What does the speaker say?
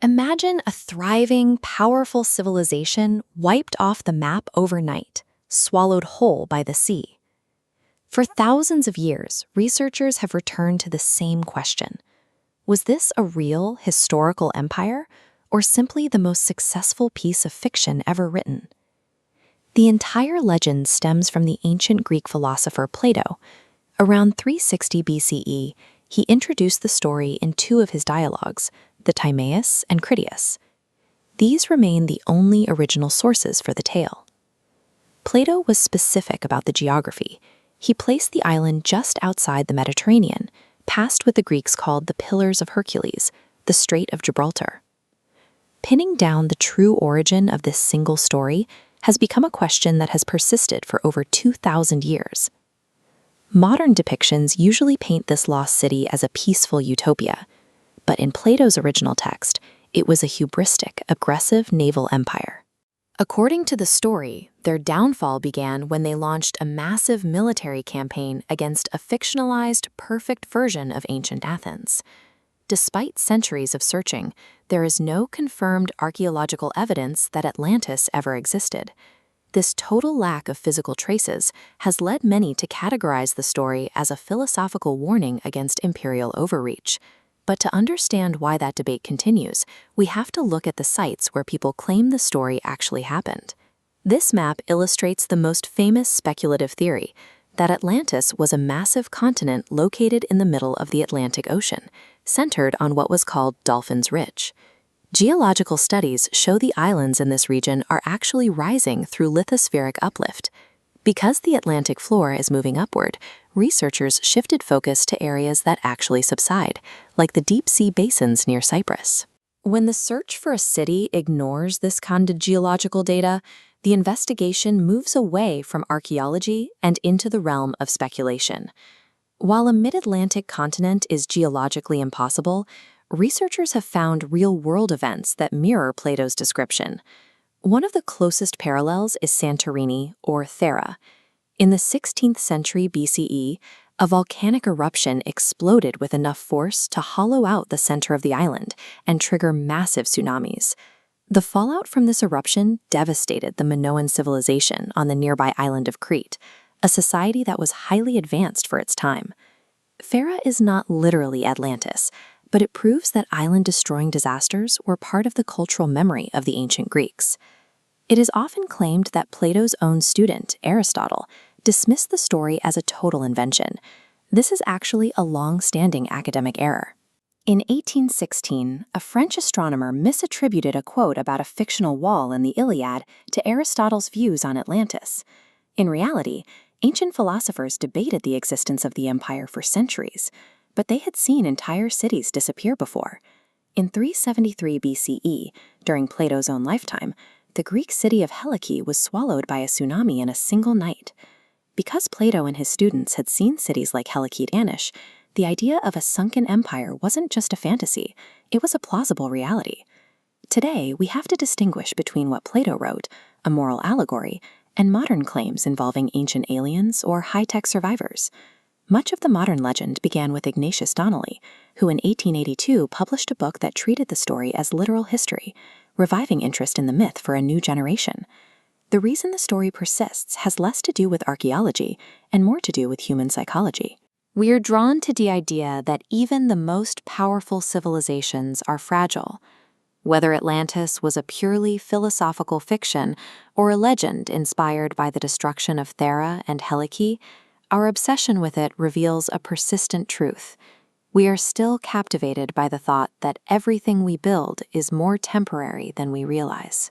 Imagine a thriving, powerful civilization wiped off the map overnight, swallowed whole by the sea. For thousands of years, researchers have returned to the same question. Was this a real, historical empire, or simply the most successful piece of fiction ever written? The entire legend stems from the ancient Greek philosopher Plato. Around 360 BCE, he introduced the story in two of his dialogues, the Timaeus and Critias. These remain the only original sources for the tale. Plato was specific about the geography. He placed the island just outside the Mediterranean, past what the Greeks called the Pillars of Hercules, the Strait of Gibraltar. Pinning down the true origin of this single story has become a question that has persisted for over 2,000 years. Modern depictions usually paint this lost city as a peaceful utopia, but in Plato's original text, it was a hubristic, aggressive naval empire. According to the story, their downfall began when they launched a massive military campaign against a fictionalized, perfect version of ancient Athens. Despite centuries of searching, there is no confirmed archaeological evidence that Atlantis ever existed. This total lack of physical traces has led many to categorize the story as a philosophical warning against imperial overreach. But to understand why that debate continues, we have to look at the sites where people claim the story actually happened. This map illustrates the most famous speculative theory, that Atlantis was a massive continent located in the middle of the Atlantic Ocean, centered on what was called Dolphin's Ridge. Geological studies show the islands in this region are actually rising through lithospheric uplift. Because the Atlantic floor is moving upward, researchers shifted focus to areas that actually subside, like the deep-sea basins near Cyprus. When the search for a city ignores this kind of geological data, the investigation moves away from archaeology and into the realm of speculation. While a mid-Atlantic continent is geologically impossible, researchers have found real-world events that mirror Plato's description. One of the closest parallels is Santorini, or Thera. In the 16th century BCE, a volcanic eruption exploded with enough force to hollow out the center of the island and trigger massive tsunamis. The fallout from this eruption devastated the Minoan civilization on the nearby island of Crete, a society that was highly advanced for its time. Thera is not literally Atlantis, but it proves that island-destroying disasters were part of the cultural memory of the ancient Greeks. It is often claimed that Plato's own student, Aristotle, dismissed the story as a total invention. This is actually a long-standing academic error. In 1816, a French astronomer misattributed a quote about a fictional wall in the Iliad to Aristotle's views on Atlantis. In reality, ancient philosophers debated the existence of the empire for centuries, but they had seen entire cities disappear before. In 373 BCE, during Plato's own lifetime, the Greek city of Helike was swallowed by a tsunami in a single night. Because Plato and his students had seen cities like Helike vanish, the idea of a sunken empire wasn't just a fantasy, it was a plausible reality. Today, we have to distinguish between what Plato wrote, a moral allegory, and modern claims involving ancient aliens or high-tech survivors. Much of the modern legend began with Ignatius Donnelly, who in 1882 published a book that treated the story as literal history, reviving interest in the myth for a new generation. The reason the story persists has less to do with archaeology and more to do with human psychology. We are drawn to the idea that even the most powerful civilizations are fragile. Whether Atlantis was a purely philosophical fiction or a legend inspired by the destruction of Thera and Helike, our obsession with it reveals a persistent truth. We are still captivated by the thought that everything we build is more temporary than we realize.